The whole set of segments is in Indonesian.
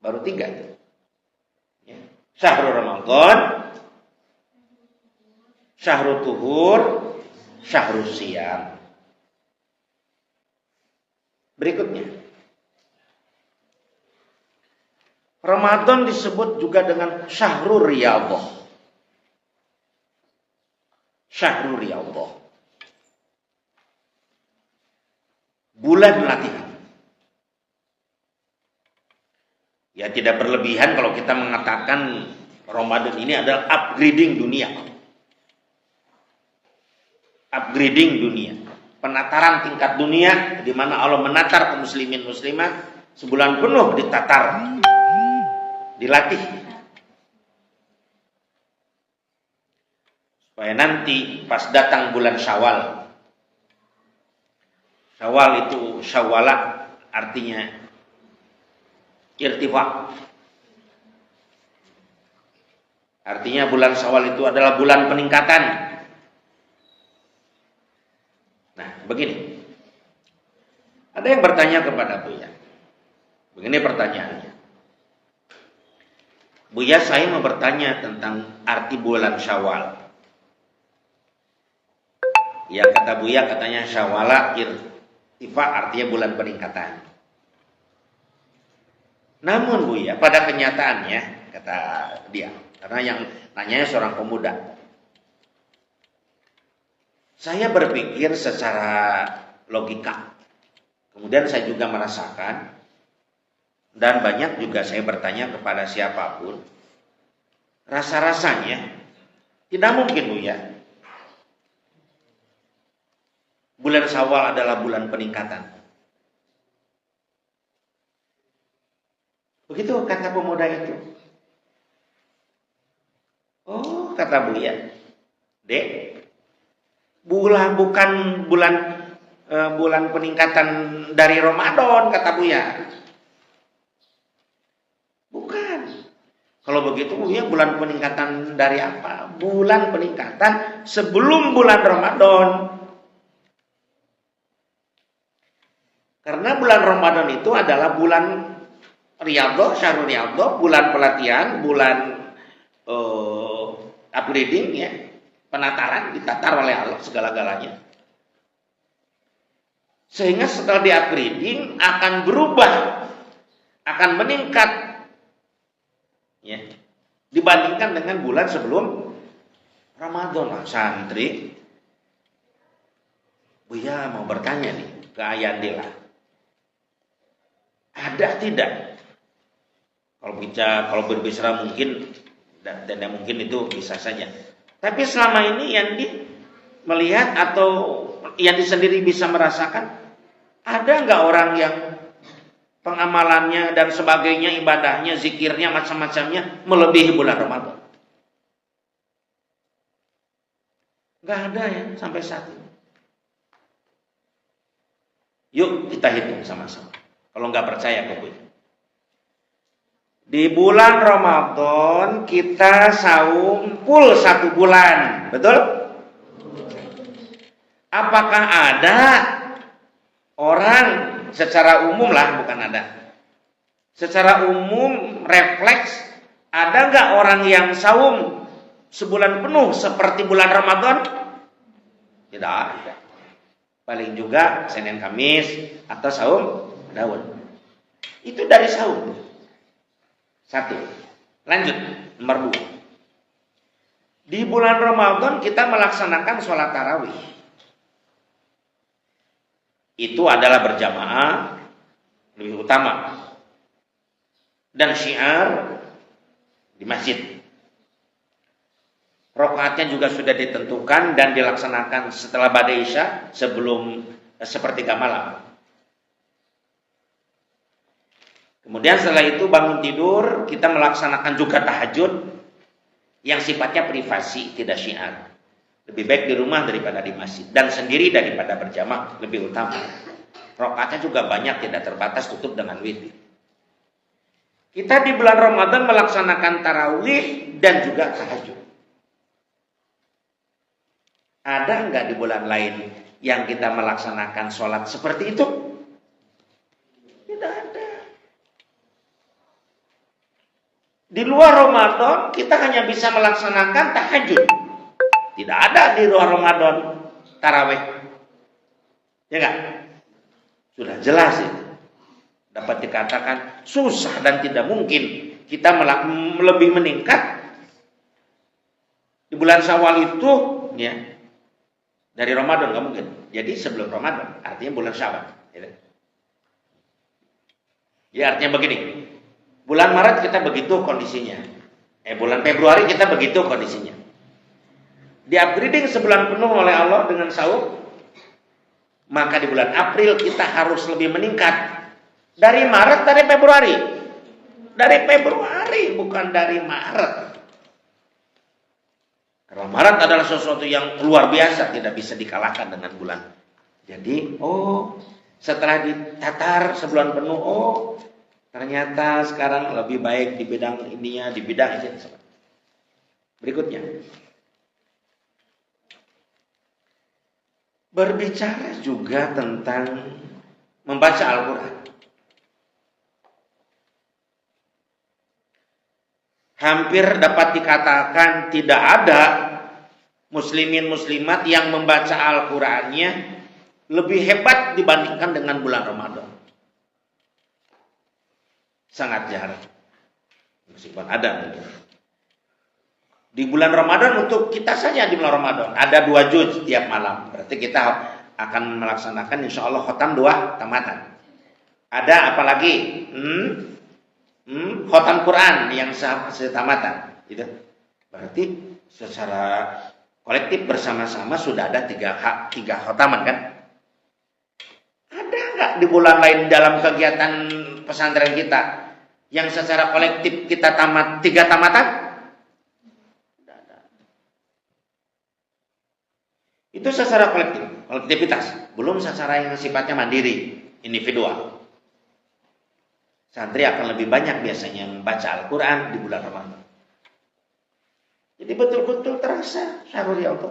Baru 3 itu. Ya. Syahrul Ramadan, Syahrul Tuhur, Syahrul Siyam. Berikutnya, Ramadan disebut juga dengan Syahrul Riyadhah. Syahrul Riyadhah. Bulan latihan. Ya, tidak berlebihan kalau kita mengatakan Ramadan ini adalah upgrading dunia. Upgrading dunia. Penataran tingkat dunia di mana Allah menatar kaum muslimin muslimat sebulan penuh ditatar, dilatih. Supaya nanti pas datang bulan Syawal. Syawal itu syawala artinya irtifa. Artinya bulan Syawal itu adalah bulan peningkatan. Nah, begini. Ada yang bertanya kepada Buya. Begini pertanyaannya. Buya, saya mau bertanya tentang arti bulan Syawal. Ya, kata Buya katanya Syawala irtifa artinya bulan peningkatan. Namun Buya, pada kenyataannya, kata dia, karena yang nanyanya seorang pemuda, saya berpikir secara logika. Kemudian saya juga merasakan, dan banyak juga saya bertanya kepada siapapun, rasa-rasanya tidak mungkin Buya, bulan Syawal adalah bulan peningkatan. Begitu kata pemuda itu. Oh, kata Buya, Dek, bukan bulan peningkatan dari Ramadan, kata Buya. Bukan. Kalau begitu Buya, bulan peningkatan dari apa? Bulan peningkatan sebelum bulan Ramadan. Karena bulan Ramadan itu adalah bulan Riyadhah, Syahrul Riyadhah, bulan pelatihan, bulan upgrading, ya, penataran, ditatar oleh Allah segala-galanya. Sehingga setelah di upgrading akan berubah, akan meningkat, ya, dibandingkan dengan bulan sebelum Ramadan. Santri, Buya mau bertanya nih ke Ayandila, ada tidak? Kalau berbicara mungkin dan tidak mungkin itu bisa saja. Tapi selama ini Yandi melihat atau Yandi sendiri bisa merasakan, ada nggak orang yang pengamalannya dan sebagainya, ibadahnya, zikirnya, macam-macamnya melebihi bulan Ramadan? Nggak ada ya sampai saat ini. Yuk kita hitung sama-sama. Kalau nggak percaya ke gue. Di bulan Ramadan kita saum full 1 bulan, betul? Apakah ada orang secara umum lah, bukan ada. Secara umum refleks, ada nggak orang yang saum sebulan penuh seperti bulan Ramadan? Tidak ada. Paling juga Senin Kamis atau saum Daud. Itu dari saum. 1. Lanjut, nomor 2. Di bulan Ramadan kita melaksanakan sholat tarawih. Itu adalah berjamaah, lebih utama. Dan syiar di masjid. Rakaatnya juga sudah ditentukan dan dilaksanakan setelah badai Isya sebelum sepertiga malam. Kemudian setelah itu bangun tidur, kita melaksanakan juga tahajud yang sifatnya privasi, tidak syiar. Lebih baik di rumah daripada di masjid, dan sendiri daripada berjamaah, lebih utama. Rakaatnya juga banyak, tidak terbatas, tutup dengan witir. Kita di bulan Ramadan melaksanakan tarawih dan juga tahajud. Ada enggak di bulan lain yang kita melaksanakan sholat seperti itu? Tidak ada. Di luar Ramadan kita hanya bisa melaksanakan tahajud. Tidak ada di luar Ramadan tarawih. Ya enggak? Sudah jelas itu. Dapat dikatakan susah dan tidak mungkin kita lebih meningkat di bulan Syawal itu ya dari Ramadan, nggak mungkin. Jadi sebelum Ramadan, artinya bulan Syawal. Ya artinya begini, bulan Maret kita begitu kondisinya, bulan Februari kita begitu kondisinya. Di upgrading sebulan penuh oleh Allah dengan saum, maka di bulan April kita harus lebih meningkat. Dari Maret, dari Februari. Dari Februari, bukan dari Maret. Karena Maret adalah sesuatu yang luar biasa, tidak bisa dikalahkan dengan bulan. Jadi, setelah ditatar sebulan penuh, ternyata sekarang lebih baik di bidang ininya, di bidang ini. Berikutnya. Berbicara juga tentang membaca Al-Quran. Hampir dapat dikatakan tidak ada muslimin muslimat yang membaca Al-Qur'annya lebih hebat dibandingkan dengan bulan Ramadan. Sangat jarang. Meskipun ada mungkin. Di bulan Ramadan untuk kita saja di bulan Ramadan ada 2 juz tiap malam. Berarti kita akan melaksanakan insya Allah khatam 2 tamatan. Ada apa lagi? Khatam Quran yang setamatan, gitu. Berarti secara kolektif bersama-sama sudah ada 3 khataman kan? Ada nggak di bulan lain dalam kegiatan pesantren kita yang secara kolektif kita tamat 3 tamatan? Tidak ada. Itu secara kolektivitas, belum secara yang sifatnya mandiri, individual. Santri akan lebih banyak biasanya membaca Al-Quran di bulan Ramadan. Jadi betul-betul terasa syahrul riyadhah,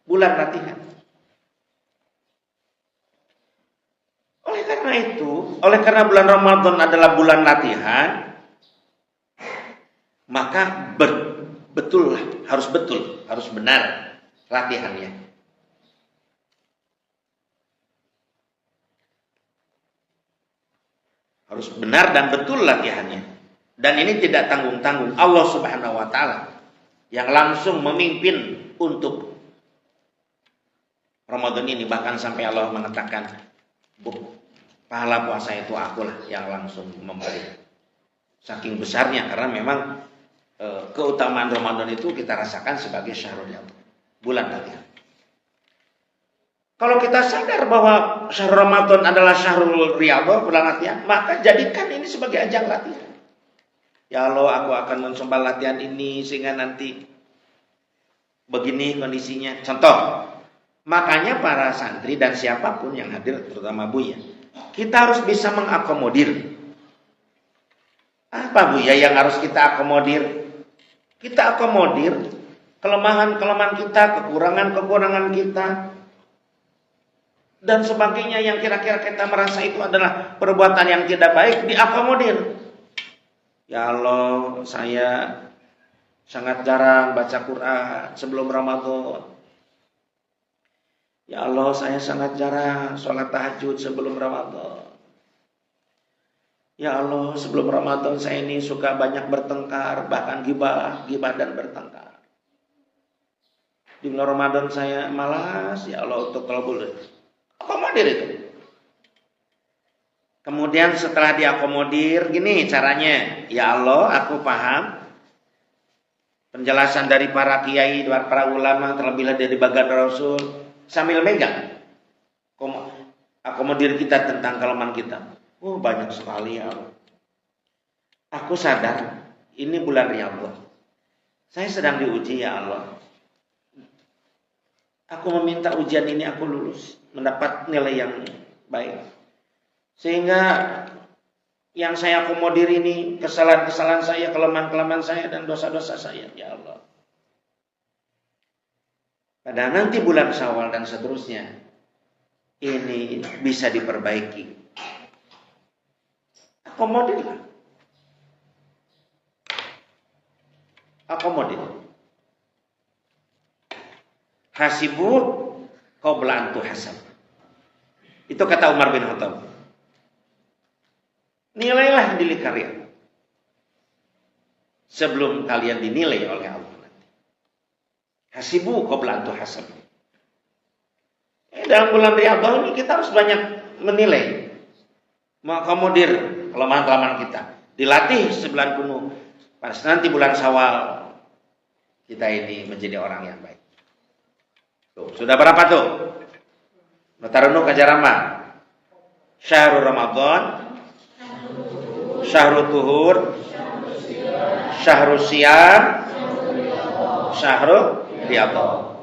bulan latihan. Oleh karena bulan Ramadan adalah bulan latihan, maka harus benar latihannya. Harus benar dan betul latihannya. Dan ini tidak tanggung-tanggung. Allah Subhanahu wa taala yang langsung memimpin untuk Ramadan ini, bahkan sampai Allah mengatakan, pahala puasa itu akulah yang langsung memberi. Saking besarnya, karena memang keutamaan Ramadan itu kita rasakan sebagai syahrul riyadhah, bulan latihan. Kalau kita sadar bahwa syahrul Ramadan adalah syahrul riyadhah, bulan latihan, maka jadikan ini sebagai ajang latihan. Ya Allah, aku akan mencoba latihan ini sehingga nanti begini kondisinya. Contoh, makanya para santri dan siapapun yang hadir, terutama Buya, kita harus bisa mengakomodir. Apa Buya yang harus kita akomodir? Kita akomodir kelemahan-kelemahan kita, kekurangan-kekurangan kita, dan sebagainya yang kira-kira kita merasa itu adalah perbuatan yang tidak baik, diakomodir. Ya Allah, saya sangat jarang baca Quran sebelum Ramadan. Ya Allah, saya sangat jarang sholat tahajud sebelum Ramadan. Ya Allah, sebelum Ramadan saya ini suka banyak bertengkar, bahkan gibah dan bertengkar. Di bulan Ramadan saya malas, ya Allah, untuk kalau boleh akomodir itu. Kemudian setelah diakomodir, gini caranya. Ya Allah, aku paham penjelasan dari para kiai, para ulama, terlebih dari baginda Rasul, sambil megang akomodir kita tentang kelemahan kita. Banyak sekali ya Allah. Aku sadar ini bulan riyadhah. Saya sedang diuji ya Allah. Aku meminta ujian ini aku lulus, mendapat nilai yang baik. Sehingga yang saya akomodir ini kesalahan-kesalahan saya, kelemahan-kelemahan saya dan dosa-dosa saya, ya Allah. Pada nanti bulan Syawal dan seterusnya ini bisa diperbaiki. Akomodirlah. Akomodir. Hasibu qabla an tuhasab. Itu kata Umar bin Khattab. Nilailah diri kalian sebelum kalian dinilai oleh Allah nanti. Hasibu qabla an tuhasab. Dalam bulan Riyadhah ini kita harus banyak menilai, mengakomodir kelemahan-kelemahan kita. Dilatih sebulan penuh. Pas nanti bulan Syawal kita ini menjadi orang yang baik. Tuh, sudah berapa tuh? Notarunu kajarama. Syahrul Ramadan, Syahrul Tuhur, Syahrul Siyam, Syahrul Riyadhah.